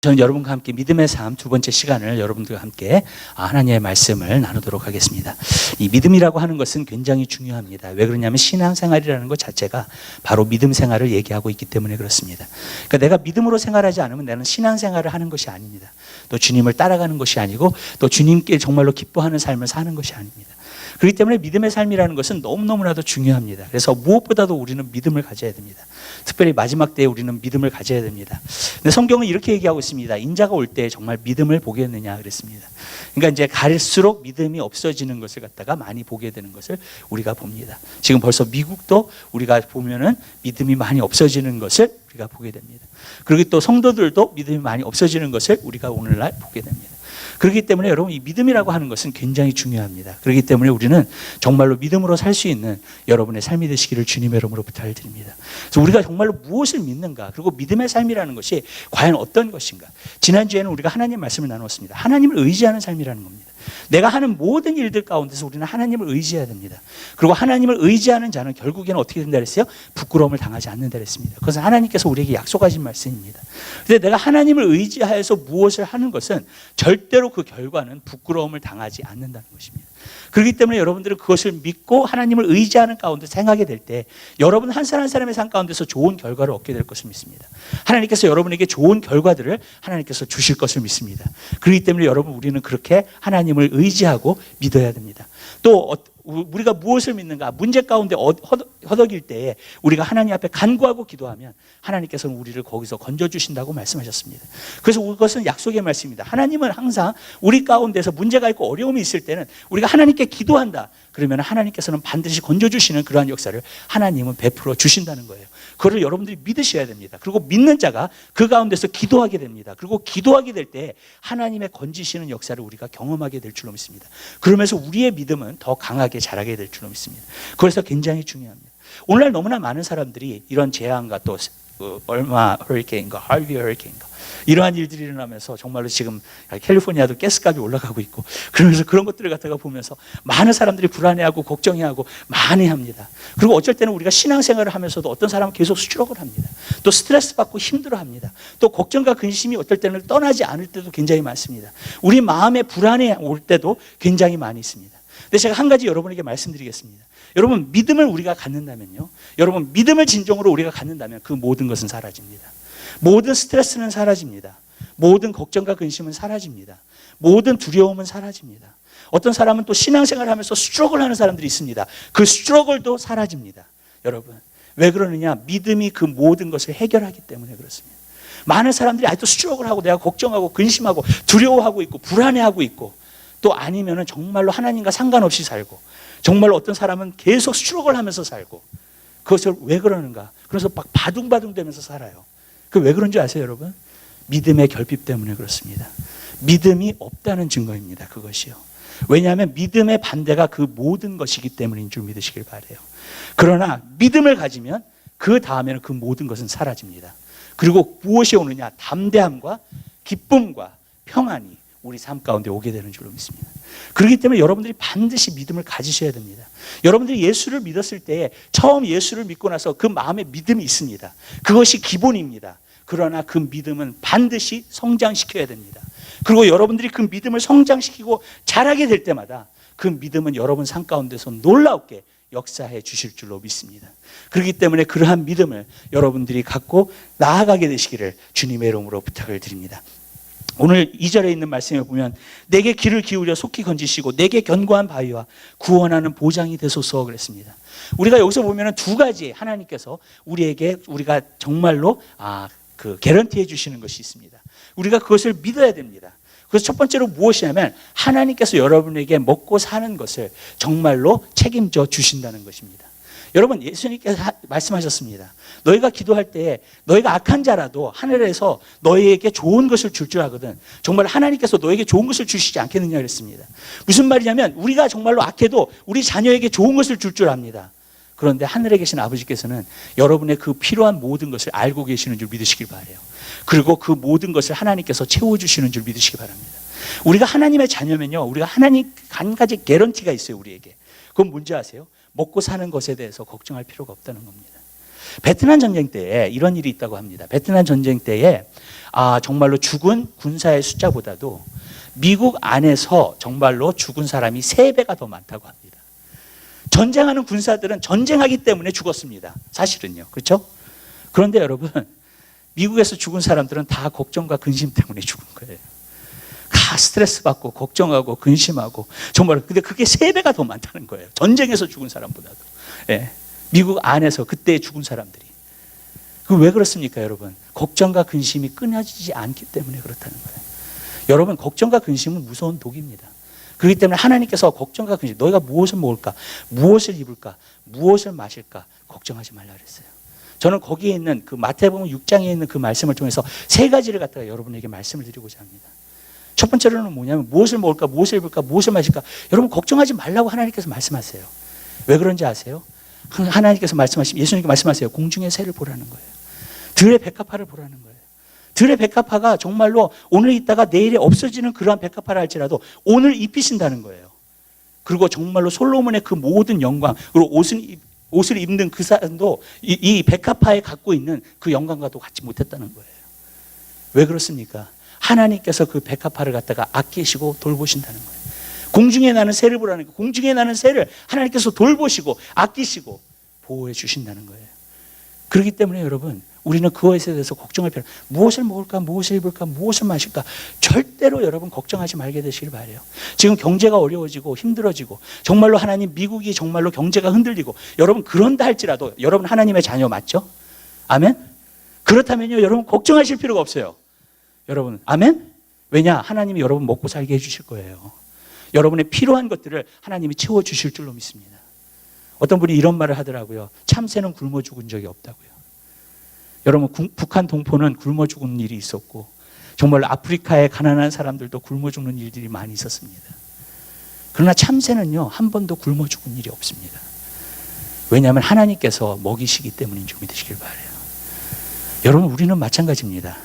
저는 여러분과 함께 믿음의 삶 두 번째 시간을 여러분들과 함께 하나님의 말씀을 나누도록 하겠습니다. 이 믿음이라고 하는 것은 굉장히 중요합니다. 왜 그러냐면 신앙생활이라는 것 자체가 바로 믿음 생활을 얘기하고 있기 때문에 그렇습니다. 그러니까 내가 믿음으로 생활하지 않으면 나는 신앙생활을 하는 것이 아닙니다. 또 주님을 따라가는 것이 아니고 또 주님께 정말로 기뻐하는 삶을 사는 것이 아닙니다. 그렇기 때문에 믿음의 삶이라는 것은 너무너무나도 중요합니다. 그래서 무엇보다도 우리는 믿음을 가져야 됩니다. 특별히 마지막 때에 우리는 믿음을 가져야 됩니다. 근데 성경은 이렇게 얘기하고 있습니다. 인자가 올 때 정말 믿음을 보겠느냐 그랬습니다. 그러니까 이제 갈수록 믿음이 없어지는 것을 갖다가 많이 보게 되는 것을 우리가 봅니다. 지금 벌써 미국도 우리가 보면은 믿음이 많이 없어지는 것을 우리가 보게 됩니다. 그리고 또 성도들도 믿음이 많이 없어지는 것을 우리가 오늘날 보게 됩니다. 그렇기 때문에 여러분 이 믿음이라고 하는 것은 굉장히 중요합니다. 그렇기 때문에 우리는 정말로 믿음으로 살 수 있는 여러분의 삶이 되시기를 주님의 이름으로 부탁을 드립니다. 그래서 우리가 정말로 무엇을 믿는가, 그리고 믿음의 삶이라는 것이 과연 어떤 것인가. 지난주에는 우리가 하나님 말씀을 나눴습니다. 하나님을 의지하는 삶이라는 겁니다. 내가 하는 모든 일들 가운데서 우리는 하나님을 의지해야 됩니다. 그리고 하나님을 의지하는 자는 결국에는 어떻게 된다 그랬어요? 부끄러움을 당하지 않는다 그랬습니다. 그것은 하나님께서 우리에게 약속하신 말씀입니다. 그런데 내가 하나님을 의지하여서 무엇을 하는 것은 절대로 그 결과는 부끄러움을 당하지 않는다는 것입니다. 그렇기 때문에 여러분들은 그것을 믿고 하나님을 의지하는 가운데 생각하게 될 때 여러분 한 사람 한 사람의 삶 가운데서 좋은 결과를 얻게 될 것을 믿습니다. 하나님께서 여러분에게 좋은 결과들을 하나님께서 주실 것을 믿습니다. 그렇기 때문에 여러분 우리는 그렇게 하나님을 의지하고 믿어야 됩니다. 또 우리가 무엇을 믿는가? 문제 가운데 허덕일 때에 우리가 하나님 앞에 간구하고 기도하면 하나님께서는 우리를 거기서 건져주신다고 말씀하셨습니다. 그래서 그것은 약속의 말씀입니다. 하나님은 항상 우리 가운데서 문제가 있고 어려움이 있을 때는 우리가 하나님께 기도한다. 그러면 하나님께서는 반드시 건져주시는 그러한 역사를 하나님은 베풀어 주신다는 거예요. 그걸 여러분들이 믿으셔야 됩니다. 그리고 믿는 자가 그 가운데서 기도하게 됩니다. 그리고 기도하게 될 때 하나님의 건지시는 역사를 우리가 경험하게 될 줄로 믿습니다. 그러면서 우리의 믿음은 더 강하게 자라게 될 줄로 믿습니다. 그래서 굉장히 중요합니다. 오늘날 너무나 많은 사람들이 이런 재앙과 또 얼마 허리케인과 하비 허리케인과 이러한 일들이 일어나면서 정말로 지금 캘리포니아도 가스값이 올라가고 있고 그러면서 그런 것들을 갖다가 보면서 많은 사람들이 불안해하고 걱정해하고 많이 합니다. 그리고 어쩔 때는 우리가 신앙생활을 하면서도 어떤 사람은 계속 수치록을 합니다. 또 스트레스 받고 힘들어합니다. 또 걱정과 근심이 어떨 때는 떠나지 않을 때도 굉장히 많습니다. 우리 마음에 불안이 올 때도 굉장히 많이 있습니다. 근데 제가 한 가지 여러분에게 말씀드리겠습니다. 여러분 믿음을 우리가 갖는다면요, 여러분 믿음을 진정으로 우리가 갖는다면 그 모든 것은 사라집니다. 모든 스트레스는 사라집니다. 모든 걱정과 근심은 사라집니다. 모든 두려움은 사라집니다. 어떤 사람은 또 신앙생활을 하면서 스트러글 하는 사람들이 있습니다. 그 스트러글도 사라집니다. 여러분 왜 그러느냐? 믿음이 그 모든 것을 해결하기 때문에 그렇습니다. 많은 사람들이 아직도 스트러글 하고 내가 걱정하고 근심하고 두려워하고 있고 불안해하고 있고 또 아니면은 정말로 하나님과 상관없이 살고 정말로 어떤 사람은 계속 스트러글 하면서 살고 그것을 왜 그러는가? 그래서 막 바둥바둥 되면서 살아요. 그 왜 그런 줄 아세요, 여러분? 믿음의 결핍 때문에 그렇습니다. 믿음이 없다는 증거입니다. 그것이요. 왜냐하면 믿음의 반대가 그 모든 것이기 때문인 줄 믿으시길 바라요. 그러나 믿음을 가지면 그 다음에는 그 모든 것은 사라집니다. 그리고 무엇이 오느냐? 담대함과 기쁨과 평안이 우리 삶 가운데 오게 되는 줄로 믿습니다. 그렇기 때문에 여러분들이 반드시 믿음을 가지셔야 됩니다. 여러분들이 예수를 믿었을 때 처음 예수를 믿고 나서 그 마음에 믿음이 있습니다. 그것이 기본입니다. 그러나 그 믿음은 반드시 성장시켜야 됩니다. 그리고 여러분들이 그 믿음을 성장시키고 자라게 될 때마다 그 믿음은 여러분 삶 가운데서 놀랍게 역사해 주실 줄로 믿습니다. 그렇기 때문에 그러한 믿음을 여러분들이 갖고 나아가게 되시기를 주님의 이름으로 부탁을 드립니다. 오늘 2절에 있는 말씀에 보면 내게 귀를 기울여 속히 건지시고 내게 견고한 바위와 구원하는 보장이 되소서 그랬습니다. 우리가 여기서 보면 두 가지 하나님께서 우리가 정말로 개런티해 주시는 것이 있습니다. 우리가 그것을 믿어야 됩니다. 그래서 첫 번째로 무엇이냐면 하나님께서 여러분에게 먹고 사는 것을 정말로 책임져 주신다는 것입니다. 여러분 예수님께서 말씀하셨습니다. 너희가 기도할 때 너희가 악한 자라도 하늘에서 너희에게 좋은 것을 줄 줄 알거든 정말 하나님께서 너희에게 좋은 것을 주시지 않겠느냐 그랬습니다. 무슨 말이냐면 우리가 정말로 악해도 우리 자녀에게 좋은 것을 줄 줄 압니다. 그런데 하늘에 계신 아버지께서는 여러분의 그 필요한 모든 것을 알고 계시는 줄 믿으시길 바라요. 그리고 그 모든 것을 하나님께서 채워주시는 줄 믿으시기 바랍니다. 우리가 하나님의 자녀면요, 우리가 하나님 한 가지 개런티가 있어요. 우리에게. 그건 뭔지 아세요? 먹고 사는 것에 대해서 걱정할 필요가 없다는 겁니다. 베트남 전쟁 때에 이런 일이 있다고 합니다. 베트남 전쟁 때에 정말로 죽은 군사의 숫자보다도 미국 안에서 정말로 죽은 사람이 3배가 더 많다고 합니다. 전쟁하는 군사들은 전쟁하기 때문에 죽었습니다. 사실은요. 그렇죠? 그런데 여러분, 미국에서 죽은 사람들은 다 걱정과 근심 때문에 죽은 거예요. 다 스트레스 받고 걱정하고 근심하고 정말, 근데 그게 3배가 더 많다는 거예요. 전쟁에서 죽은 사람보다도. 예. 미국 안에서 그때 죽은 사람들이. 그 왜 그렇습니까, 여러분? 걱정과 근심이 끊어지지 않기 때문에 그렇다는 거예요. 여러분, 걱정과 근심은 무서운 독입니다. 그렇기 때문에 하나님께서 걱정과 근심, 너희가 무엇을 먹을까, 무엇을 입을까, 무엇을 마실까 걱정하지 말라 그랬어요. 저는 거기에 있는 그 마태복음 6장에 있는 그 말씀을 통해서 3가지를 갖다가 여러분에게 말씀을 드리고자 합니다. 첫 번째로는 뭐냐면 무엇을 먹을까, 무엇을 입을까, 무엇을 마실까. 여러분 걱정하지 말라고 하나님께서 말씀하세요. 왜 그런지 아세요? 하나님께서 말씀하시면, 예수님께 말씀하세요. 공중의 새를 보라는 거예요. 들의 백합화를 보라는 거예요. 들의 백합화가 정말로 오늘 있다가 내일에 없어지는 그러한 백합화를 할지라도 오늘 입히신다는 거예요. 그리고 정말로 솔로몬의 그 모든 영광, 그리고 옷을 입는 그 사람도 이 백합화에 갖고 있는 그 영광과도 같지 못했다는 거예요. 왜 그렇습니까? 하나님께서 그 백합화를 갖다가 아끼시고 돌보신다는 거예요. 공중에 나는 새를 보라는 거예요. 공중에 나는 새를 하나님께서 돌보시고 아끼시고 보호해 주신다는 거예요. 그렇기 때문에 여러분, 우리는 그것에 대해서 걱정할 필요, 무엇을 먹을까, 무엇을 입을까, 무엇을 마실까, 절대로 여러분 걱정하지 말게 되시길 바라요. 지금 경제가 어려워지고 힘들어지고 정말로 하나님, 미국이 정말로 경제가 흔들리고, 여러분 그런다 할지라도 여러분 하나님의 자녀 맞죠? 아멘? 그렇다면요, 여러분 걱정하실 필요가 없어요. 여러분, 아멘? 왜냐? 하나님이 여러분 먹고 살게 해주실 거예요. 여러분의 필요한 것들을 하나님이 채워주실 줄로 믿습니다. 어떤 분이 이런 말을 하더라고요. 참새는 굶어 죽은 적이 없다고요. 여러분, 북한 동포는 굶어 죽은 일이 있었고 정말 아프리카의 가난한 사람들도 굶어 죽는 일들이 많이 있었습니다. 그러나 참새는요, 한 번도 굶어 죽은 일이 없습니다. 왜냐하면 하나님께서 먹이시기 때문인 줄 믿으시길 바라요. 여러분, 우리는 마찬가지입니다.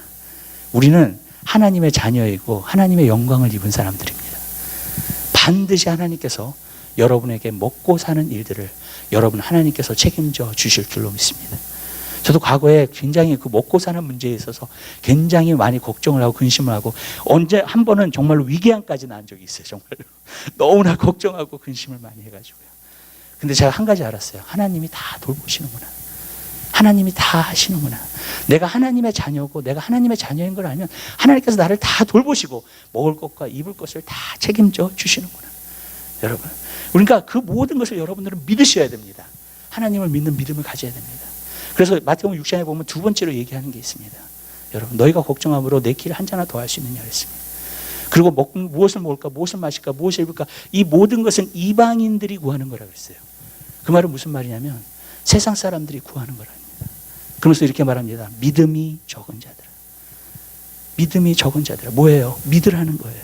우리는 하나님의 자녀이고 하나님의 영광을 입은 사람들입니다. 반드시 하나님께서 여러분에게 먹고 사는 일들을 여러분 하나님께서 책임져 주실 줄로 믿습니다. 저도 과거에 굉장히 그 먹고 사는 문제에 있어서 굉장히 많이 걱정을 하고 근심을 하고, 언제 한 번은 정말로 위기양까지 난 적이 있어요. 정말로 너무나 걱정하고 근심을 많이 해가지고요. 근데 제가 한 가지 알았어요. 하나님이 다 돌보시는구나. 하나님이 다 하시는구나. 내가 하나님의 자녀고 내가 하나님의 자녀인 걸 알면 하나님께서 나를 다 돌보시고 먹을 것과 입을 것을 다 책임져 주시는구나. 여러분, 그러니까 그 모든 것을 여러분들은 믿으셔야 됩니다. 하나님을 믿는 믿음을 가져야 됩니다. 그래서 마태복음 6장에 보면 두 번째로 얘기하는 게 있습니다. 여러분, 너희가 걱정함으로 내 길 한 잔 하나 더 할 수 있느냐 했습니다. 그리고 무엇을 먹을까, 무엇을 마실까, 무엇을 입을까, 이 모든 것은 이방인들이 구하는 거라고 했어요. 그 말은 무슨 말이냐면 세상 사람들이 구하는 거랍니다. 그러면서 이렇게 말합니다. 믿음이 적은 자들아. 믿음이 적은 자들아. 뭐예요? 믿으라는 거예요.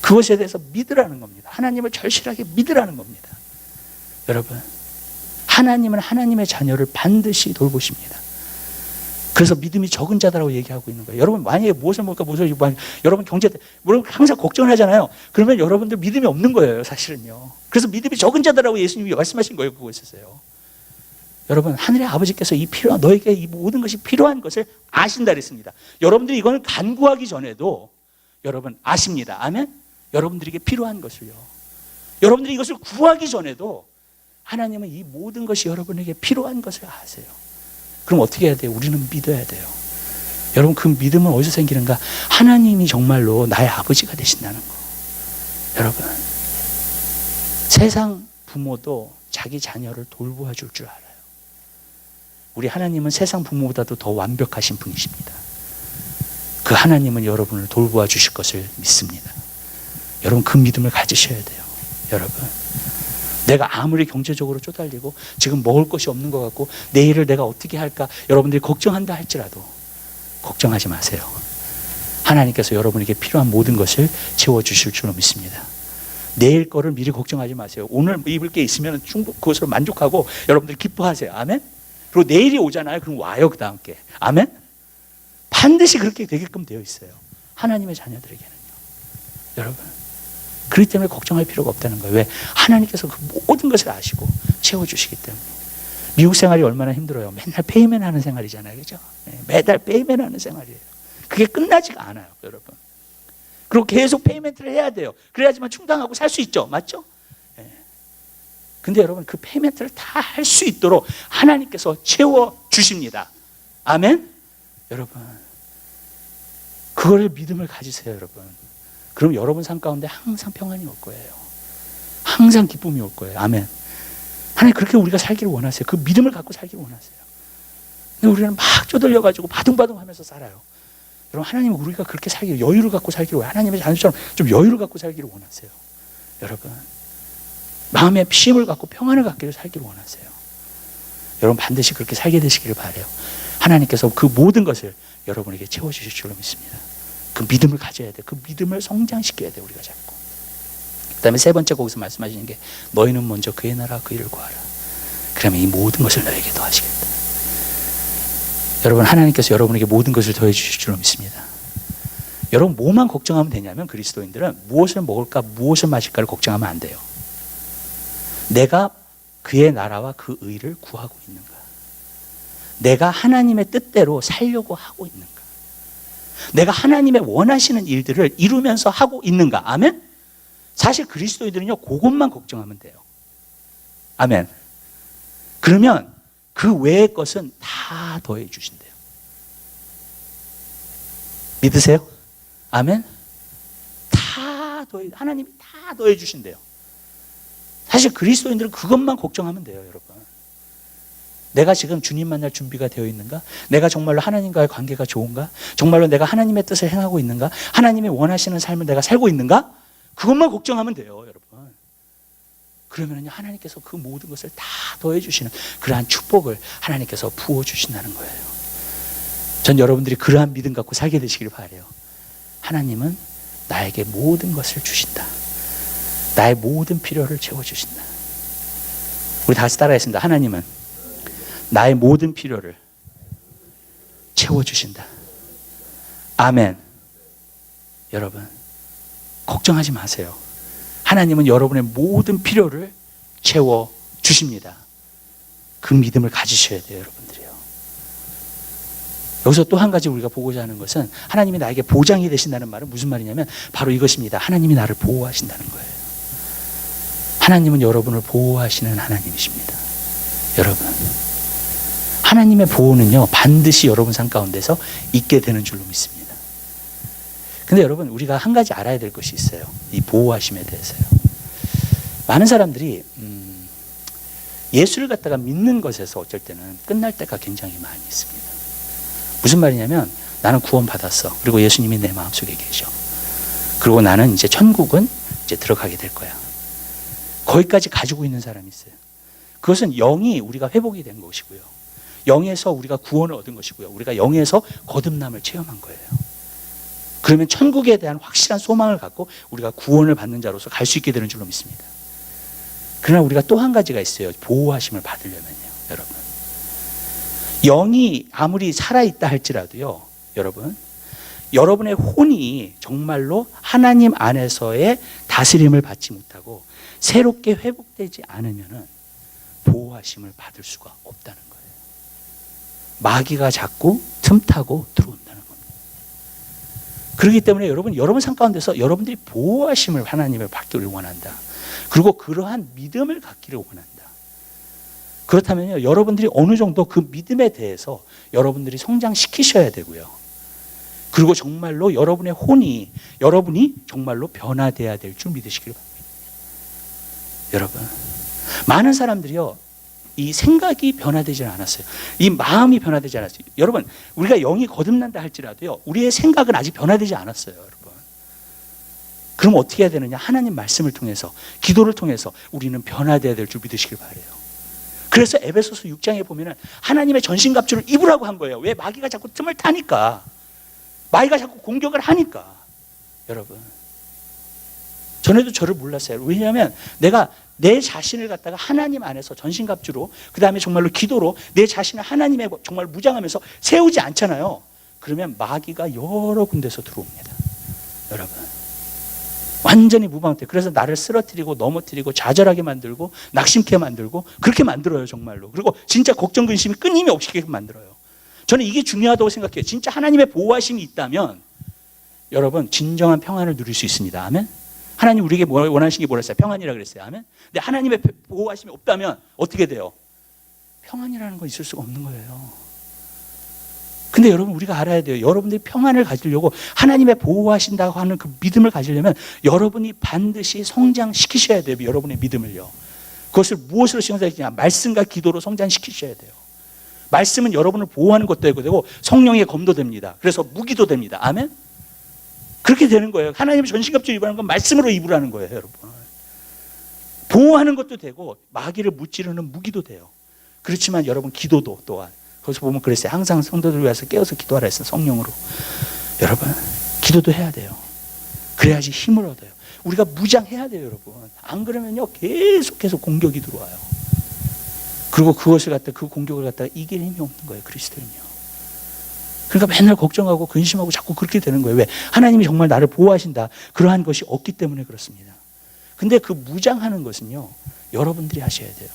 그것에 대해서 믿으라는 겁니다. 하나님을 절실하게 믿으라는 겁니다. 여러분, 하나님은 하나님의 자녀를 반드시 돌보십니다. 그래서 믿음이 적은 자다라고 얘기하고 있는 거예요. 여러분, 만약에 무엇을 먹을까, 무엇을 입을까, 여러분 경제 때, 여러분 항상 걱정을 하잖아요. 그러면 여러분들 믿음이 없는 거예요, 사실은요. 그래서 믿음이 적은 자다라고 예수님이 말씀하신 거예요, 그곳에 있어요. 여러분, 하늘의 아버지께서 너에게 이 모든 것이 필요한 것을 아신다 그랬습니다. 여러분들이 이걸 간구하기 전에도 여러분 아십니다. 아멘? 여러분들에게 필요한 것을요. 여러분들이 이것을 구하기 전에도 하나님은 이 모든 것이 여러분에게 필요한 것을 아세요. 그럼 어떻게 해야 돼요? 우리는 믿어야 돼요. 여러분, 그 믿음은 어디서 생기는가? 하나님이 정말로 나의 아버지가 되신다는 거. 여러분, 세상 부모도 자기 자녀를 돌보아 줄 줄 알아요. 우리 하나님은 세상 부모보다도 더 완벽하신 분이십니다. 그 하나님은 여러분을 돌보아 주실 것을 믿습니다. 여러분, 그 믿음을 가지셔야 돼요. 여러분, 내가 아무리 경제적으로 쪼달리고 지금 먹을 것이 없는 것 같고 내일을 내가 어떻게 할까 여러분들이 걱정한다 할지라도 걱정하지 마세요. 하나님께서 여러분에게 필요한 모든 것을 채워주실 줄로 믿습니다. 내일 거를 미리 걱정하지 마세요. 오늘 입을 게 있으면 그것으로 만족하고 여러분들이 기뻐하세요. 아멘? 그리고 내일이 오잖아요. 그럼 와요, 그 다음 게. 아멘? 반드시 그렇게 되게끔 되어 있어요. 하나님의 자녀들에게는요. 여러분, 그렇기 때문에 걱정할 필요가 없다는 거예요. 왜? 하나님께서 그 모든 것을 아시고 채워주시기 때문에. 미국 생활이 얼마나 힘들어요. 맨날 페이맨 하는 생활이잖아요. 그죠? 매달 페이맨 하는 생활이에요. 그게 끝나지가 않아요, 여러분. 그리고 계속 페이멘트를 해야 돼요. 그래야지만 충당하고 살 수 있죠. 맞죠? 근데 여러분, 그 페이멘트를 다 할 수 있도록 하나님께서 채워주십니다. 아멘? 여러분, 그거를 믿음을 가지세요, 여러분. 그럼 여러분 삶 가운데 항상 평안이 올 거예요. 항상 기쁨이 올 거예요. 아멘. 하나님 그렇게 우리가 살기를 원하세요. 그 믿음을 갖고 살기를 원하세요. 근데 우리는 막 쪼들려가지고 바둥바둥 하면서 살아요. 여러분, 하나님은 우리가 그렇게 살기를, 여유를 갖고 살기를, 하나님의 자녀처럼 좀 여유를 갖고 살기를 원하세요. 여러분, 마음의 쉼을 갖고 평안을 갖기를 살기를 원하세요. 여러분, 반드시 그렇게 살게 되시기를 바라요. 하나님께서 그 모든 것을 여러분에게 채워주실 줄로 믿습니다. 그 믿음을 가져야 돼요. 그 믿음을 성장시켜야 돼요, 우리가 자꾸. 그 다음에 세 번째 거기서 말씀하시는 게, 너희는 먼저 그의 나라 그 일을 구하라. 그러면 이 모든 것을 너에게 더하시겠다. 여러분, 하나님께서 여러분에게 모든 것을 더해 주실 줄로 믿습니다. 여러분, 뭐만 걱정하면 되냐면, 그리스도인들은 무엇을 먹을까 무엇을 마실까를 걱정하면 안 돼요. 내가 그의 나라와 그 의를 구하고 있는가? 내가 하나님의 뜻대로 살려고 하고 있는가? 내가 하나님의 원하시는 일들을 이루면서 하고 있는가? 아멘? 사실 그리스도인들은요, 그것만 걱정하면 돼요. 아멘. 그러면 그 외의 것은 다 더해 주신대요. 믿으세요? 아멘? 하나님이 다 더해 주신대요. 사실 그리스도인들은 그것만 걱정하면 돼요, 여러분. 내가 지금 주님 만날 준비가 되어 있는가? 내가 정말로 하나님과의 관계가 좋은가? 정말로 내가 하나님의 뜻을 행하고 있는가? 하나님이 원하시는 삶을 내가 살고 있는가? 그것만 걱정하면 돼요, 여러분. 그러면요, 하나님께서 그 모든 것을 다 더해 주시는 그러한 축복을 하나님께서 부어 주신다는 거예요. 전 여러분들이 그러한 믿음 갖고 살게 되시길 바라요. 하나님은 나에게 모든 것을 주신다. 나의 모든 필요를 채워 주신다. 우리 다시 따라하겠습니다. 하나님은 나의 모든 필요를 채워 주신다. 아멘. 여러분, 걱정하지 마세요. 하나님은 여러분의 모든 필요를 채워 주십니다. 그 믿음을 가지셔야 돼요, 여러분들이요. 여기서 또 한 가지 우리가 보고자 하는 것은, 하나님이 나에게 보장이 되신다는 말은 무슨 말이냐면 바로 이것입니다. 하나님이 나를 보호하신다는 거예요. 하나님은 여러분을 보호하시는 하나님이십니다. 여러분, 하나님의 보호는요, 반드시 여러분 삶 가운데서 있게 되는 줄로 믿습니다. 근데 여러분, 우리가 한 가지 알아야 될 것이 있어요. 이 보호하심에 대해서요. 많은 사람들이 예수를 갖다가 믿는 것에서 어쩔 때는 끝날 때가 굉장히 많이 있습니다. 무슨 말이냐면, 나는 구원 받았어. 그리고 예수님이 내 마음속에 계셔. 그리고 나는 이제 천국은 이제 들어가게 될 거야. 거기까지 가지고 있는 사람이 있어요. 그것은 영이 우리가 회복이 된 것이고요. 영에서 우리가 구원을 얻은 것이고요. 우리가 영에서 거듭남을 체험한 거예요. 그러면 천국에 대한 확실한 소망을 갖고 우리가 구원을 받는 자로서 갈 수 있게 되는 줄로 믿습니다. 그러나 우리가 또 한 가지가 있어요. 보호하심을 받으려면요, 여러분. 영이 아무리 살아있다 할지라도요, 여러분, 여러분의 혼이 정말로 하나님 안에서의 다스림을 받지 못하고 새롭게 회복되지 않으면 보호하심을 받을 수가 없다는 거예요. 마귀가 자꾸 틈타고 들어온다는 겁니다. 그렇기 때문에 여러분 삶 가운데서 여러분들이 보호하심을 하나님을 받기를 원한다. 그리고 그러한 믿음을 갖기를 원한다. 그렇다면요, 여러분들이 어느 정도 그 믿음에 대해서 여러분들이 성장시키셔야 되고요. 그리고 정말로 여러분의 혼이, 여러분이 정말로 변화돼야 될 줄 믿으시길 바랍니다. 여러분, 많은 사람들이요, 이 생각이 변화되지 않았어요. 이 마음이 변화되지 않았어요. 여러분, 우리가 영이 거듭난다 할지라도요, 우리의 생각은 아직 변화되지 않았어요, 여러분. 그럼 어떻게 해야 되느냐? 하나님 말씀을 통해서, 기도를 통해서 우리는 변화돼야 될 줄 믿으시길 바라요. 그래서 에베소서 6장에 보면은 하나님의 전신갑주를 입으라고 한 거예요. 왜? 마귀가 자꾸 틈을 타니까. 마귀가 자꾸 공격을 하니까. 여러분, 전에도 저를 몰랐어요. 왜냐하면 내가 내 자신을 갖다가 하나님 안에서 전신갑주로, 그 다음에 정말로 기도로 내 자신을 하나님의 정말 무장하면서 세우지 않잖아요. 그러면 마귀가 여러 군데서 들어옵니다. 여러분, 완전히 무방태. 그래서 나를 쓰러뜨리고 넘어뜨리고 좌절하게 만들고 낙심케 만들고 그렇게 만들어요, 정말로. 그리고 진짜 걱정 근심이 끊임이 없이 만들어요. 저는 이게 중요하다고 생각해요. 진짜 하나님의 보호하심이 있다면 여러분 진정한 평안을 누릴 수 있습니다. 아멘. 하나님 우리에게 원하시는 게 뭐랬어요? 평안이라 그랬어요. 아멘. 근데 하나님의 보호하심이 없다면 어떻게 돼요? 평안이라는 건 있을 수가 없는 거예요. 근데 여러분 우리가 알아야 돼요. 여러분들이 평안을 가지려고 하나님의 보호하신다고 하는 그 믿음을 가지려면 여러분이 반드시 성장시키셔야 돼요. 여러분의 믿음을요. 그것을 무엇으로 성장시키냐? 말씀과 기도로 성장시키셔야 돼요. 말씀은 여러분을 보호하는 것도 되고 성령의 검도 됩니다. 그래서 무기도 됩니다. 아멘? 그렇게 되는 거예요. 하나님의 전신갑주를 입으라는 건 말씀으로 입으라는 거예요, 여러분. 보호하는 것도 되고 마귀를 무찌르는 무기도 돼요. 그렇지만 여러분 기도도 또한 거기서 보면 그랬어요. 항상 성도들을 위해서 깨어서 기도하라 했어요. 성령으로. 여러분 기도도 해야 돼요. 그래야지 힘을 얻어요. 우리가 무장해야 돼요, 여러분. 안 그러면요 계속해서 공격이 들어와요. 그리고 그것을 갖다 그 공격을 갖다가 이길 힘이 없는 거예요, 그리스도인이요. 그러니까 맨날 걱정하고 근심하고 자꾸 그렇게 되는 거예요. 왜? 하나님이 정말 나를 보호하신다. 그러한 것이 없기 때문에 그렇습니다. 근데 그 무장하는 것은요 여러분들이 하셔야 돼요.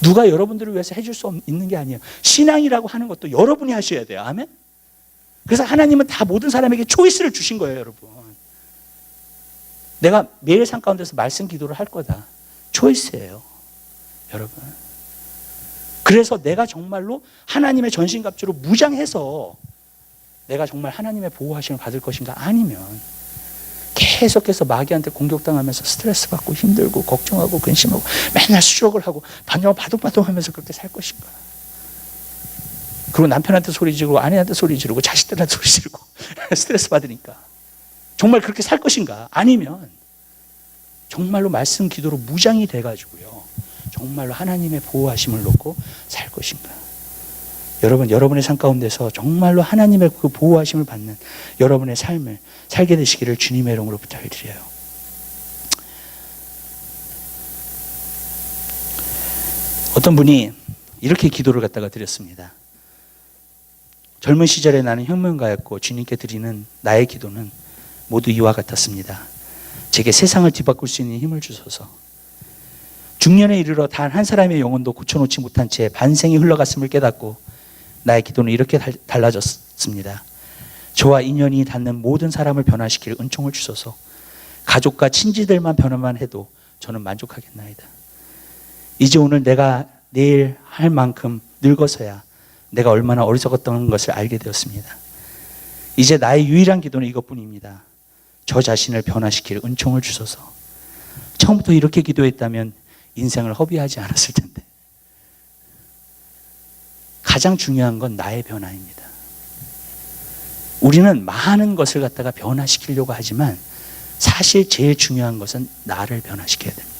누가 여러분들을 위해서 해줄 수 있는 게 아니에요. 신앙이라고 하는 것도 여러분이 하셔야 돼요. 아멘? 그래서 하나님은 다 모든 사람에게 초이스를 주신 거예요, 여러분. 내가 매일 삶 가운데서 말씀 기도를 할 거다. 초이스예요, 여러분. 그래서 내가 정말로 하나님의 전신갑주로 무장해서 내가 정말 하나님의 보호하심을 받을 것인가? 아니면 계속해서 마귀한테 공격당하면서 스트레스 받고 힘들고 걱정하고 근심하고 맨날 수족을 하고 바둥바둥 하면서 그렇게 살 것인가? 그리고 남편한테 소리 지르고 아내한테 소리 지르고 자식들한테 소리 지르고 스트레스 받으니까 정말 그렇게 살 것인가? 아니면 정말로 말씀 기도로 무장이 돼가지고요 정말로 하나님의 보호하심을 놓고 살 것인가? 여러분, 여러분의 삶 가운데서 정말로 하나님의 그 보호하심을 받는 여러분의 삶을 살게 되시기를 주님의 이름으로 부탁을 드려요. 어떤 분이 이렇게 기도를 갖다가 드렸습니다. 젊은 시절에 나는 혁명가였고 주님께 드리는 나의 기도는 모두 이와 같았습니다. 제게 세상을 뒤바꿀 수 있는 힘을 주소서. 중년에 이르러 단 한 사람의 영혼도 고쳐놓지 못한 채 반생이 흘러갔음을 깨닫고 나의 기도는 이렇게 달라졌습니다. 저와 인연이 닿는 모든 사람을 변화시킬 은총을 주소서. 가족과 친지들만 변화만 해도 저는 만족하겠나이다. 이제 오늘 내가 내일 할 만큼 늙어서야 내가 얼마나 어리석었던 것을 알게 되었습니다. 이제 나의 유일한 기도는 이것뿐입니다. 저 자신을 변화시킬 은총을 주소서. 처음부터 이렇게 기도했다면 인생을 허비하지 않았을 텐데. 가장 중요한 건 나의 변화입니다. 우리는 많은 것을 갖다가 변화시키려고 하지만 사실 제일 중요한 것은 나를 변화시켜야 됩니다.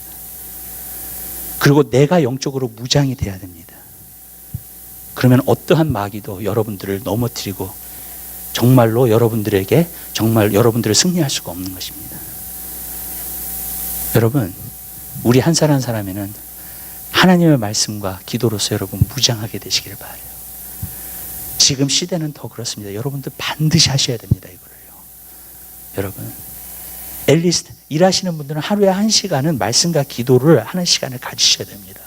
그리고 내가 영적으로 무장이 돼야 됩니다. 그러면 어떠한 마귀도 여러분들을 넘어뜨리고 정말로 여러분들에게 정말 여러분들을 승리할 수가 없는 것입니다. 여러분, 우리 한 사람 한 사람에는 하나님의 말씀과 기도로서 여러분 무장하게 되시기를 바라요. 지금 시대는 더 그렇습니다. 여러분들 반드시 하셔야 됩니다. 이거를요. 여러분, 앨리스트 일하시는 분들은 하루에 1시간은 말씀과 기도를 하는 시간을 가지셔야 됩니다.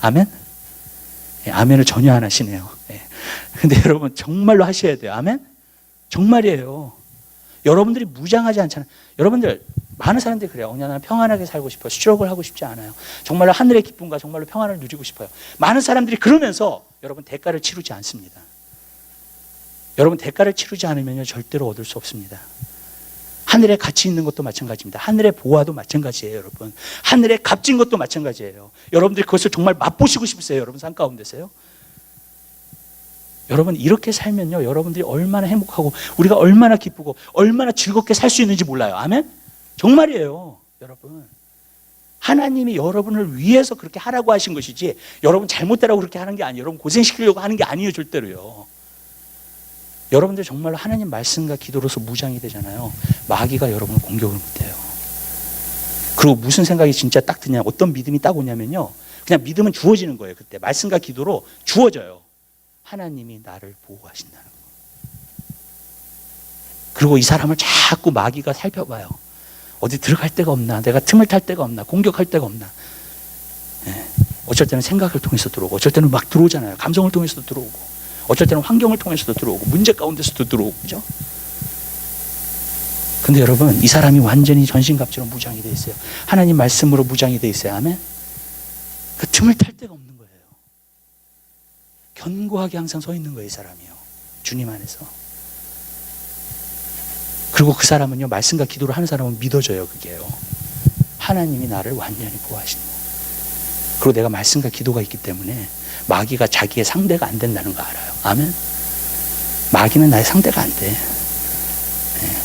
아멘? 예, 아멘을 전혀 안 하시네요. 예. 근데 여러분 정말로 하셔야 돼요. 아멘? 정말이에요. 여러분들이 무장하지 않잖아요. 여러분들 많은 사람들이 그래요. 그냥 나는 평안하게 살고 싶어요. 스트럭을 하고 싶지 않아요. 정말로 하늘의 기쁨과 정말로 평안을 누리고 싶어요. 많은 사람들이 그러면서 여러분 대가를 치르지 않습니다. 여러분 대가를 치르지 않으면 절대로 얻을 수 없습니다. 하늘에 가치 있는 것도 마찬가지입니다. 하늘의 보화도 마찬가지예요, 여러분. 하늘에 값진 것도 마찬가지예요. 여러분들이 그것을 정말 맛보시고 싶으세요, 여러분 삶 가운데서요? 여러분 이렇게 살면요, 여러분들이 얼마나 행복하고 우리가 얼마나 기쁘고 얼마나 즐겁게 살 수 있는지 몰라요. 아멘? 정말이에요, 여러분. 하나님이 여러분을 위해서 그렇게 하라고 하신 것이지 여러분 잘못되라고 그렇게 하는 게 아니에요. 여러분 고생시키려고 하는 게 아니에요, 절대로요. 여러분들 정말로 하나님 말씀과 기도로서 무장이 되잖아요. 마귀가 여러분을 공격을 못해요. 그리고 무슨 생각이 진짜 딱 드냐, 어떤 믿음이 딱 오냐면요, 그냥 믿음은 주어지는 거예요. 그때 말씀과 기도로 주어져요. 하나님이 나를 보호하신다는 거. 그리고 이 사람을 자꾸 마귀가 살펴봐요. 어디 들어갈 데가 없나? 내가 틈을 탈 데가 없나? 공격할 데가 없나? 예. 어쩔 때는 생각을 통해서 들어오고, 어쩔 때는 막 들어오잖아요. 감성을 통해서도 들어오고, 어쩔 때는 환경을 통해서도 들어오고, 문제 가운데서도 들어오고, 그죠? 근데 여러분, 이 사람이 완전히 전신갑주로 무장이 돼 있어요. 하나님 말씀으로 무장이 돼 있어요. 아멘? 그 틈을 탈 데가 없는 거예요. 견고하게 항상 서 있는 거예요, 이 사람이요. 주님 안에서. 그리고 그 사람은요, 말씀과 기도를 하는 사람은 믿어져요, 그게요. 하나님이 나를 완전히 보호하신다. 그리고 내가 말씀과 기도가 있기 때문에 마귀가 자기의 상대가 안 된다는 거 알아요. 아멘? 마귀는 나의 상대가 안 돼. 네.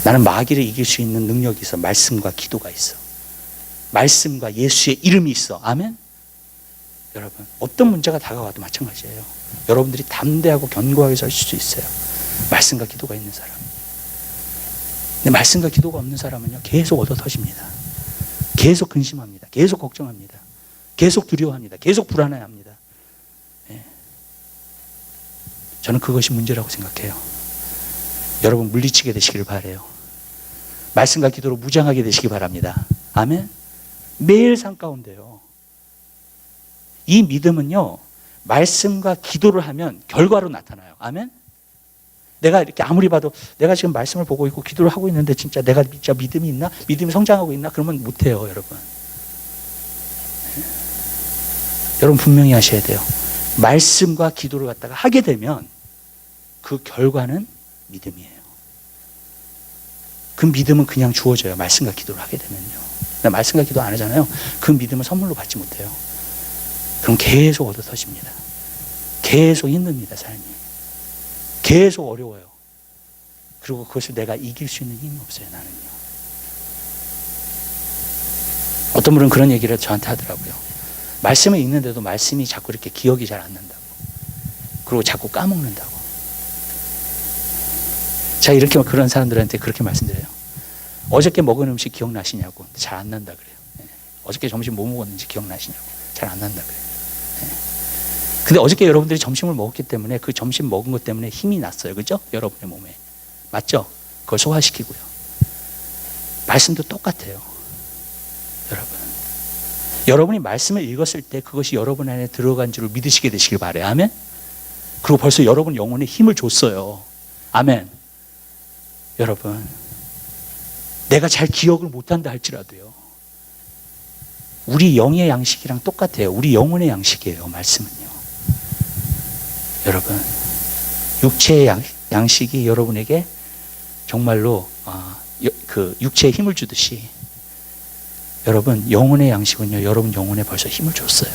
나는 마귀를 이길 수 있는 능력이 있어. 말씀과 기도가 있어. 말씀과 예수의 이름이 있어. 아멘? 여러분, 어떤 문제가 다가와도 마찬가지예요. 여러분들이 담대하고 견고하게 설 수 있어요. 말씀과 기도가 있는 사람. 근데 말씀과 기도가 없는 사람은요, 계속 얻어 터집니다. 계속 근심합니다. 계속 걱정합니다. 계속 두려워합니다. 계속 불안해합니다. 예. 저는 그것이 문제라고 생각해요. 여러분 물리치게 되시길 바라요. 말씀과 기도로 무장하게 되시기 바랍니다. 아멘. 매일 삶 가운데요. 이 믿음은요, 말씀과 기도를 하면 결과로 나타나요. 아멘. 내가 이렇게 아무리 봐도 내가 지금 말씀을 보고 있고 기도를 하고 있는데 진짜 내가 진짜 믿음이 있나? 믿음이 성장하고 있나? 그러면 못해요, 여러분. 여러분 분명히 하셔야 돼요. 말씀과 기도를 갖다가 하게 되면 그 결과는 믿음이에요. 그 믿음은 그냥 주어져요. 말씀과 기도를 하게 되면요. 말씀과 기도 안 하잖아요. 그 믿음은 선물로 받지 못해요. 그럼 계속 얻어 터집니다. 계속 힘듭니다, 삶이. 계속 어려워요. 그리고 그것을 내가 이길 수 있는 힘이 없어요, 나는요. 어떤 분은 그런 얘기를 저한테 하더라고요. 말씀을 읽는데도 말씀이 자꾸 이렇게 기억이 잘 안 난다고. 그리고 자꾸 까먹는다고. 제가 이렇게 그런 사람들한테 그렇게 말씀드려요. 어저께 먹은 음식 기억나시냐고. 잘 안 난다 그래요. 어저께 점심 뭐 먹었는지 기억나시냐고. 잘 안 난다 그래요. 근데 어저께 여러분들이 점심을 먹었기 때문에 그 점심 먹은 것 때문에 힘이 났어요. 그죠? 여러분의 몸에. 맞죠? 그걸 소화시키고요. 말씀도 똑같아요. 여러분. 여러분이 말씀을 읽었을 때 그것이 여러분 안에 들어간 줄을 믿으시게 되시길 바라요. 아멘? 그리고 벌써 여러분 영혼에 힘을 줬어요. 아멘. 여러분, 내가 잘 기억을 못한다 할지라도요, 우리 영의 양식이랑 똑같아요. 우리 영혼의 양식이에요, 말씀은요. 여러분, 육체의 양식이 여러분에게 정말로 그 육체에 힘을 주듯이 여러분 영혼의 양식은요, 여러분 영혼에 벌써 힘을 줬어요.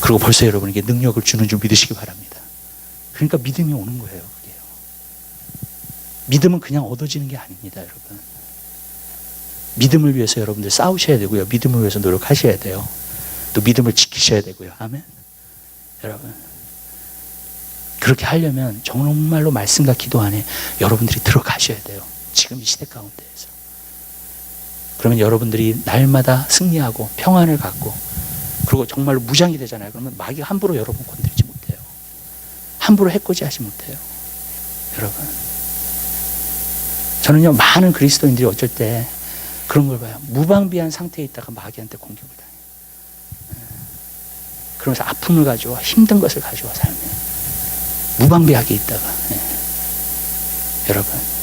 그리고 벌써 여러분에게 능력을 주는 줄 믿으시기 바랍니다. 그러니까 믿음이 오는 거예요, 그게요. 믿음은 그냥 얻어지는 게 아닙니다, 여러분. 믿음을 위해서 여러분들 싸우셔야 되고요. 믿음을 위해서 노력하셔야 돼요. 또 믿음을 지키셔야 되고요. 아멘. 여러분, 그렇게 하려면 정말로 말씀과 기도 안에 여러분들이 들어가셔야 돼요. 지금 이 시대 가운데에서. 그러면 여러분들이 날마다 승리하고 평안을 갖고, 그리고 정말로 무장이 되잖아요. 그러면 마귀가 함부로 여러분 건드리지 못해요. 함부로 해코지하지 못해요. 여러분, 저는요, 많은 그리스도인들이 어쩔 때 그런 걸 봐요. 무방비한 상태에 있다가 마귀한테 공격을 당해요. 그러면서 아픔을 가져와, 힘든 것을 가져와 삶에 무방비하게 있다가, 여러분,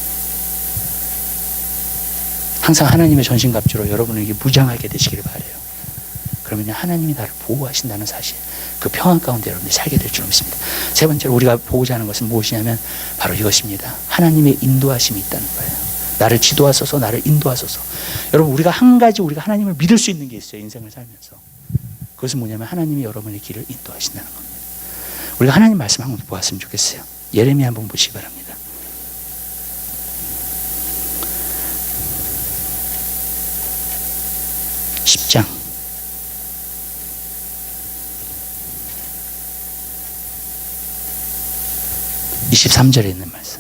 항상 하나님의 전신갑주로 여러분에게 무장하게 되시기를 바라요. 그러면 하나님이 나를 보호하신다는 사실, 그 평안 가운데 여러분이 살게 될 줄 믿습니다. 세 번째로 우리가 보고자 하는 것은 무엇이냐면 바로 이것입니다. 하나님의 인도하심이 있다는 거예요. 나를 지도하소서, 나를 인도하소서. 여러분, 우리가 한 가지 우리가 하나님을 믿을 수 있는 게 있어요, 인생을 살면서. 그것은 뭐냐면 하나님이 여러분의 길을 인도하신다는 겁니다. 우리가 하나님 말씀 한번 보았으면 좋겠어요. 예레미야 한번 보시기 바랍니다. 10장 23절에 있는 말씀.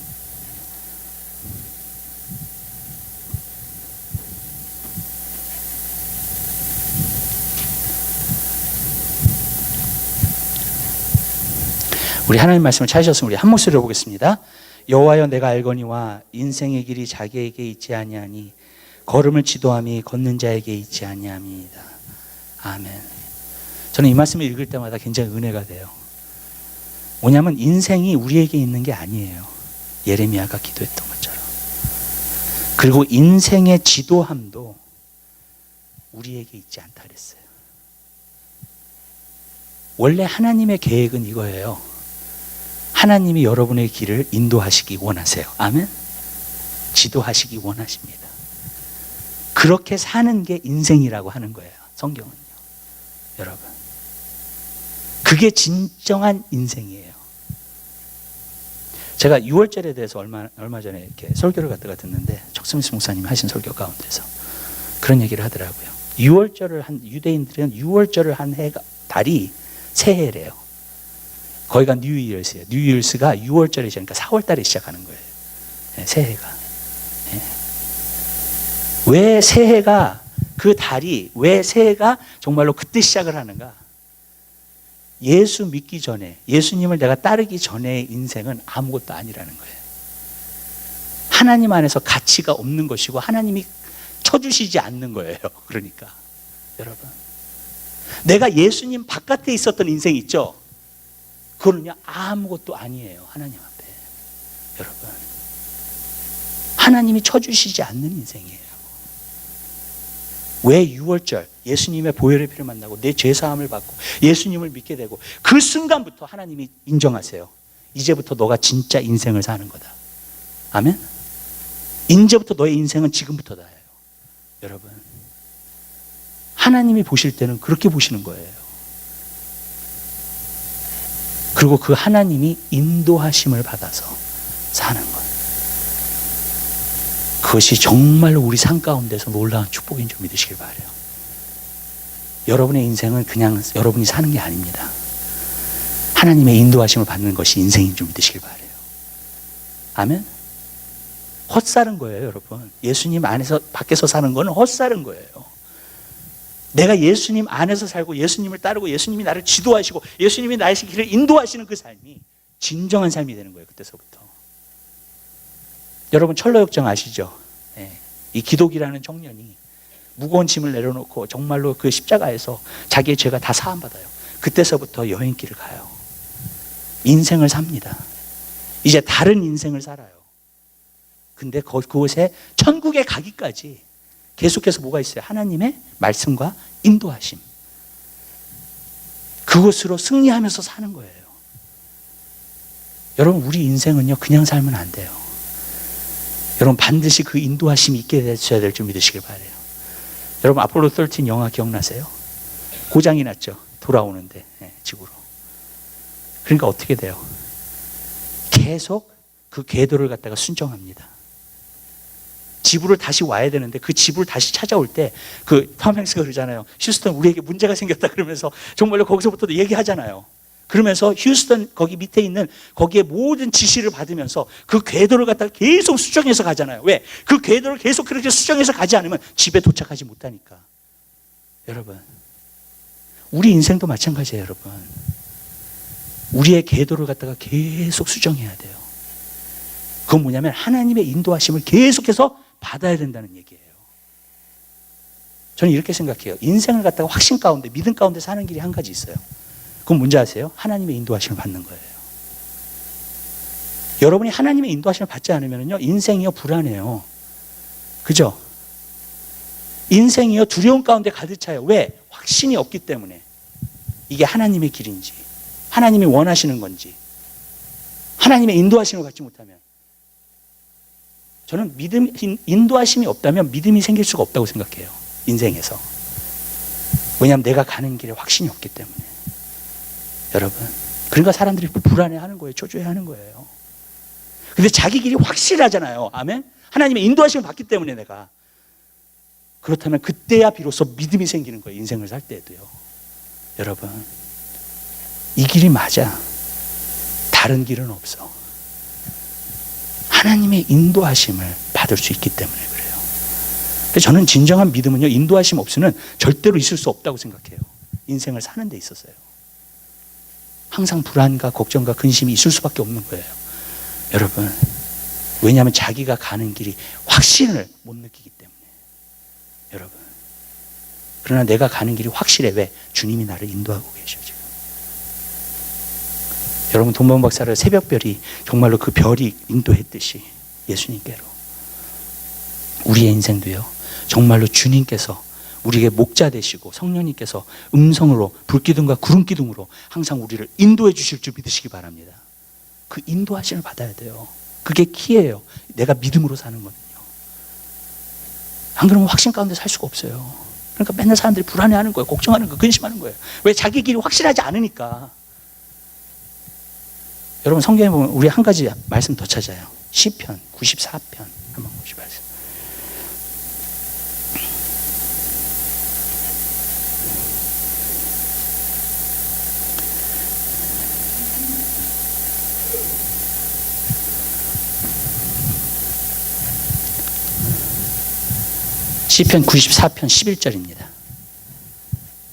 우리 하나님 말씀을 찾으셨으면 우리 한 목소리로 보겠습니다. 여호와여, 내가 알거니와 인생의 길이 자기에게 있지 아니하니 걸음을 지도함이 걷는 자에게 있지 아니함이다. 아멘. 저는 이 말씀을 읽을 때마다 굉장히 은혜가 돼요. 뭐냐면 인생이 우리에게 있는 게 아니에요. 예레미야가 기도했던 것처럼. 그리고 인생의 지도함도 우리에게 있지 않다 그랬어요. 원래 하나님의 계획은 이거예요. 하나님이 여러분의 길을 인도하시기 원하세요. 아멘. 지도하시기 원하십니다. 그렇게 사는 게 인생이라고 하는 거예요. 성경은요. 여러분. 그게 진정한 인생이에요. 제가 6월절에 대해서 얼마 전에 이렇게 설교를 갖다가 듣는데 척스미스 목사님이 하신 설교 가운데서 그런 얘기를 하더라고요. 유대인들은 6월절을 한 해가 달이 새해래요. 거기가 뉴이얼스예요. 뉴이얼스가 6월절에 시작하니까 4월 달에 시작하는 거예요. 네, 새해가. 네. 왜 새해가 그 달이 왜 새해가 정말로 그때 시작을 하는가? 예수 믿기 전에, 예수님을 내가 따르기 전의 인생은 아무것도 아니라는 거예요. 하나님 안에서 가치가 없는 것이고 하나님이 쳐주시지 않는 거예요. 그러니까 여러분, 내가 예수님 바깥에 있었던 인생 있죠? 그거는요 아무것도 아니에요. 하나님 앞에. 여러분, 하나님이 쳐주시지 않는 인생이에요. 왜 6월절 예수님의 보혈의 피를 만나고 내 죄사함을 받고 예수님을 믿게 되고 그 순간부터 하나님이 인정하세요. 이제부터 너가 진짜 인생을 사는 거다. 아멘? 이제부터 너의 인생은 지금부터다예요. 여러분, 하나님이 보실 때는 그렇게 보시는 거예요. 그리고 그 하나님이 인도하심을 받아서 사는 거예요. 그것이 정말로 우리 삶 가운데서 놀라운 축복인 줄 믿으시길 바라요. 여러분의 인생은 그냥 여러분이 사는 게 아닙니다. 하나님의 인도하심을 받는 것이 인생인 줄 믿으시길 바라요. 아멘? 헛사는 거예요, 여러분. 예수님 안에서 밖에서 사는 거는 헛사는 거예요. 내가 예수님 안에서 살고 예수님을 따르고 예수님이 나를 지도하시고 예수님이 나의 길을 인도하시는 그 삶이 진정한 삶이 되는 거예요. 그때서부터. 여러분 철로역정 아시죠? 네. 이 기독이라는 청년이 무거운 짐을 내려놓고 정말로 그 십자가에서 자기의 죄가 다 사함받아요. 그때서부터 여행길을 가요. 인생을 삽니다. 이제 다른 인생을 살아요. 근데 그곳에 천국에 가기까지 계속해서 뭐가 있어요? 하나님의 말씀과 인도하심. 그것으로 승리하면서 사는 거예요. 여러분, 우리 인생은요 그냥 살면 안 돼요. 여러분, 반드시 그 인도하심이 있게 되셔야 될 줄 믿으시길 바라요. 여러분, 아폴로 13 영화 기억나세요? 고장이 났죠. 돌아오는데 지구로. 그러니까 어떻게 돼요? 계속 그 궤도를 갖다가 순정합니다. 지구를 다시 와야 되는데 그 지구를 다시 찾아올 때 그 톰 행스가 그러잖아요. 휴스턴, 우리에게 문제가 생겼다 그러면서 정말로 거기서부터 얘기하잖아요. 그러면서 휴스턴 거기 밑에 있는 거기에 모든 지시를 받으면서 그 궤도를 갖다가 계속 수정해서 가잖아요. 왜? 그 궤도를 계속 그렇게 수정해서 가지 않으면 집에 도착하지 못하니까. 여러분, 우리 인생도 마찬가지예요. 여러분, 우리의 궤도를 갖다가 계속 수정해야 돼요. 그건 뭐냐면 하나님의 인도하심을 계속해서 받아야 된다는 얘기예요. 저는 이렇게 생각해요. 인생을 갖다가 확신 가운데, 믿음 가운데 사는 길이 한 가지 있어요. 그건 뭔지 아세요? 하나님의 인도하심을 받는 거예요. 여러분이 하나님의 인도하심을 받지 않으면요, 인생이요 불안해요. 그죠? 인생이요 두려움 가운데 가득 차요. 왜? 확신이 없기 때문에. 이게 하나님의 길인지, 하나님이 원하시는 건지, 하나님의 인도하심을 받지 못하면, 저는 인도하심이 없다면 믿음이 생길 수가 없다고 생각해요. 인생에서. 왜냐하면 내가 가는 길에 확신이 없기 때문에. 여러분, 그러니까 사람들이 불안해하는 거예요. 초조해하는 거예요. 근데 자기 길이 확실하잖아요. 아멘? 하나님의 인도하심을 받기 때문에 내가. 그렇다면 그때야 비로소 믿음이 생기는 거예요. 인생을 살 때도요. 여러분, 이 길이 맞아. 다른 길은 없어. 하나님의 인도하심을 받을 수 있기 때문에 그래요. 근데 저는 진정한 믿음은요, 인도하심 없이는 절대로 있을 수 없다고 생각해요. 인생을 사는 데 있어서요. 항상 불안과 걱정과 근심이 있을 수밖에 없는 거예요. 여러분, 왜냐하면 자기가 가는 길이 확신을 못 느끼기 때문에. 여러분. 그러나 내가 가는 길이 확실해. 왜? 주님이 나를 인도하고 계셔 지금. 여러분, 돈번 박사를 새벽별이 정말로 그 별이 인도했듯이 예수님께로 우리의 인생도요, 정말로 주님께서 우리에게 목자 되시고 성령님께서 음성으로 불기둥과 구름기둥으로 항상 우리를 인도해 주실 줄 믿으시기 바랍니다. 그 인도하심을 받아야 돼요. 그게 키예요. 내가 믿음으로 사는 거는요. 안 그러면 확신 가운데 살 수가 없어요. 그러니까 맨날 사람들이 불안해하는 거예요. 걱정하는 거예요. 근심하는 거예요. 왜? 자기 길이 확실하지 않으니까. 여러분, 성경에 보면 우리 한 가지 말씀 더 찾아요. 시편 94편 한번 보시죠. 시편 94편 11절입니다.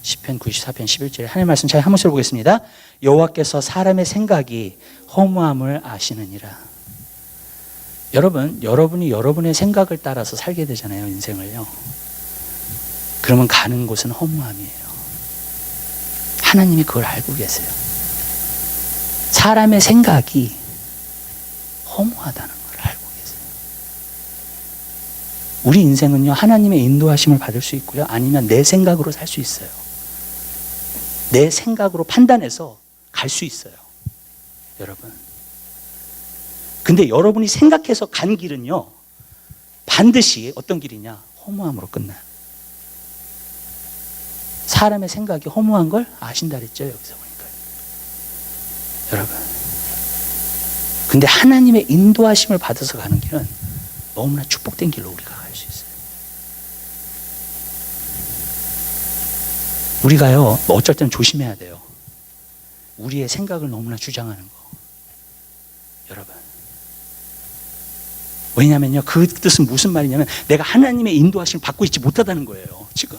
시편 94편 11절에 하나님 말씀 잘 한 목소리 보겠습니다. 여호와께서 사람의 생각이 허무함을 아시느니라. 여러분, 여러분이 여러분의 생각을 따라서 살게 되잖아요, 인생을요. 그러면 가는 곳은 허무함이에요. 하나님이 그걸 알고 계세요. 사람의 생각이 허무하다는 걸 알고 계세요. 우리 인생은요, 하나님의 인도하심을 받을 수 있고요, 아니면 내 생각으로 살 수 있어요. 내 생각으로 판단해서 갈 수 있어요, 여러분. 근데 여러분이 생각해서 간 길은요, 반드시 어떤 길이냐? 허무함으로 끝나요. 사람의 생각이 허무한 걸 아신다 그랬죠, 여기서 보니까. 여러분. 근데 하나님의 인도하심을 받아서 가는 길은 너무나 축복된 길로 우리가 갈 수 있어요. 우리가요, 어쩔 때는 조심해야 돼요. 우리의 생각을 너무나 주장하는 거. 여러분. 왜냐면요, 그 뜻은 무슨 말이냐면 내가 하나님의 인도하심을 받고 있지 못하다는 거예요, 지금.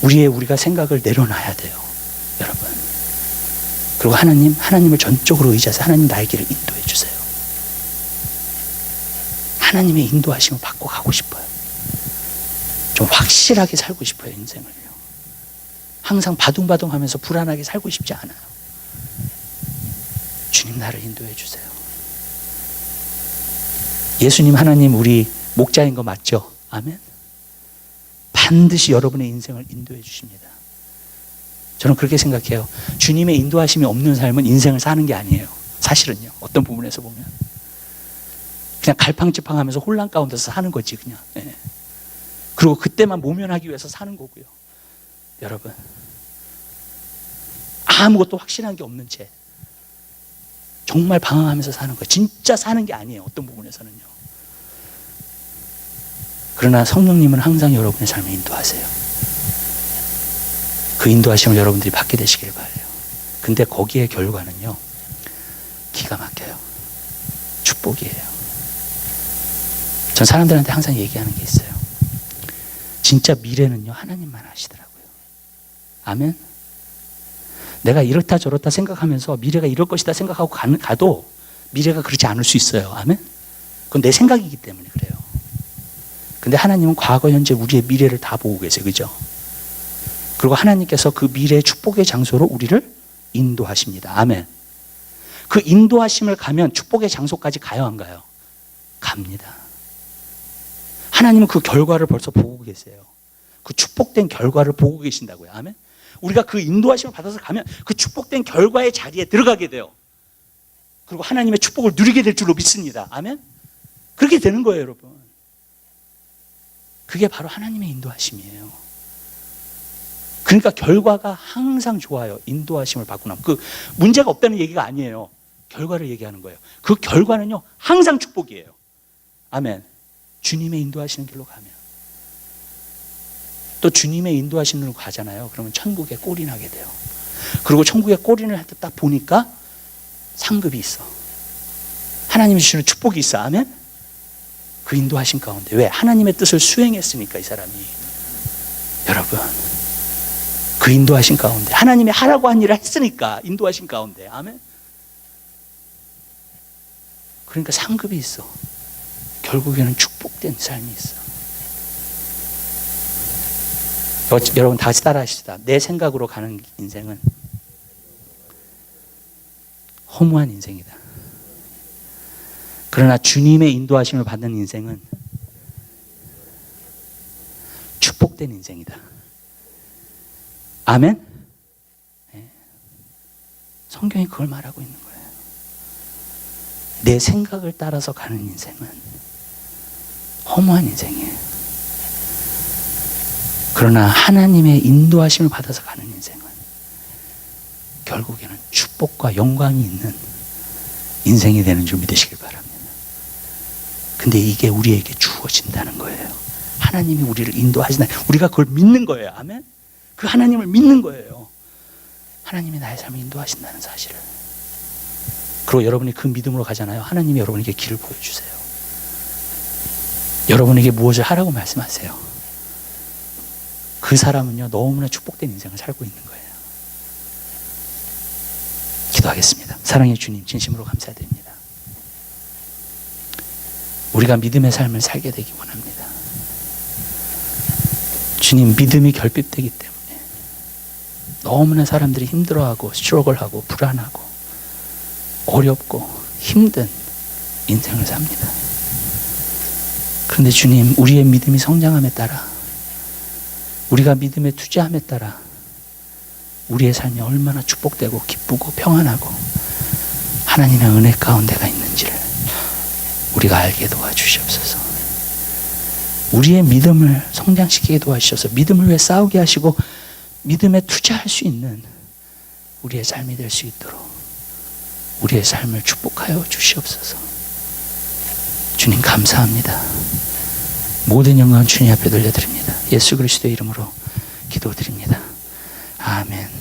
우리가 생각을 내려놔야 돼요, 여러분. 그리고 하나님을 전적으로 의지해서 하나님 나의 길을 인도해 주세요. 하나님의 인도하심을 받고 가고 싶어요. 좀 확실하게 살고 싶어요, 인생을요. 항상 바둥바둥하면서 불안하게 살고 싶지 않아요. 주님, 나를 인도해 주세요. 예수님, 하나님, 우리 목자인 거 맞죠? 아멘. 반드시 여러분의 인생을 인도해 주십니다. 저는 그렇게 생각해요. 주님의 인도하심이 없는 삶은 인생을 사는 게 아니에요. 사실은요, 어떤 부분에서 보면 그냥 갈팡질팡하면서 혼란 가운데서 사는 거지, 그냥. 네. 그리고 그때만 모면하기 위해서 사는 거고요. 여러분, 아무것도 확실한 게 없는 채 정말 방황하면서 사는 거예요. 진짜 사는 게 아니에요, 어떤 부분에서는요. 그러나 성령님은 항상 여러분의 삶을 인도하세요. 그 인도하심을 여러분들이 받게 되시길 바라요. 근데 거기에 결과는요, 기가 막혀요. 축복이에요. 전 사람들한테 항상 얘기하는 게 있어요. 진짜 미래는요, 하나님만 아시더라고요. 아멘. 내가 이렇다 저렇다 생각하면서 미래가 이럴 것이다 생각하고 가도 미래가 그렇지 않을 수 있어요. 아멘. 그건 내 생각이기 때문에 그래요. 근데 하나님은 과거, 현재 우리의 미래를 다 보고 계세요. 그죠? 그리고 하나님께서 그 미래의 축복의 장소로 우리를 인도하십니다. 아멘. 그 인도하심을 가면 축복의 장소까지 가요, 안 가요? 갑니다. 하나님은 그 결과를 벌써 보고 계세요. 그 축복된 결과를 보고 계신다고요. 아멘. 우리가 그 인도하심을 받아서 가면 그 축복된 결과의 자리에 들어가게 돼요. 그리고 하나님의 축복을 누리게 될 줄로 믿습니다. 아멘. 그렇게 되는 거예요, 여러분. 그게 바로 하나님의 인도하심이에요. 그러니까 결과가 항상 좋아요. 인도하심을 받고 나면. 그 문제가 없다는 얘기가 아니에요. 결과를 얘기하는 거예요. 그 결과는요, 항상 축복이에요. 아멘. 주님의 인도하시는 길로 가면. 또 주님의 인도하시는 길로 가잖아요. 그러면 천국에 꼴인하게 돼요. 그리고 천국에 꼴인을 할 때 딱 보니까 상급이 있어. 하나님이 주시는 축복이 있어. 아멘. 그 인도하신 가운데. 왜? 하나님의 뜻을 수행했으니까, 이 사람이. 여러분, 그 인도하신 가운데, 하나님이 하라고 한 일을 했으니까 인도하신 가운데. 아멘. 그러니까 상급이 있어. 결국에는 축복된 삶이 있어. 여러분 다 같이 따라 하시다. 내 생각으로 가는 인생은 허무한 인생이다. 그러나 주님의 인도하심을 받는 인생은 축복된 인생이다. 아멘? 네. 성경이 그걸 말하고 있는 거예요. 내 생각을 따라서 가는 인생은 허무한 인생이에요. 그러나 하나님의 인도하심을 받아서 가는 인생은 결국에는 축복과 영광이 있는 인생이 되는 줄 믿으시길 바랍니다. 근데 이게 우리에게 주어진다는 거예요. 하나님이 우리를 인도하시나, 우리가 그걸 믿는 거예요. 아멘? 그 하나님을 믿는 거예요. 하나님이 나의 삶을 인도하신다는 사실을. 그리고 여러분이 그 믿음으로 가잖아요. 하나님이 여러분에게 길을 보여주세요. 여러분에게 무엇을 하라고 말씀하세요. 그 사람은요, 너무나 축복된 인생을 살고 있는 거예요. 기도하겠습니다. 사랑의 주님, 진심으로 감사드립니다. 우리가 믿음의 삶을 살게 되기 원합니다. 주님, 믿음이 결핍되기 때문에 너무나 사람들이 힘들어하고 스트러글하고 불안하고 어렵고 힘든 인생을 삽니다. 그런데 주님, 우리의 믿음이 성장함에 따라, 우리가 믿음에 투자함에 따라 우리의 삶이 얼마나 축복되고 기쁘고 평안하고 하나님의 은혜 가운데가 있는지를 우리가 알게 도와주시옵소서. 우리의 믿음을 성장시키게 도와주셔서 믿음을 위해 싸우게 하시고 믿음에 투자할 수 있는 우리의 삶이 될 수 있도록 우리의 삶을 축복하여 주시옵소서. 주님 감사합니다. 모든 영광은 주님 앞에 돌려드립니다. 예수 그리스도의 이름으로 기도드립니다. 아멘.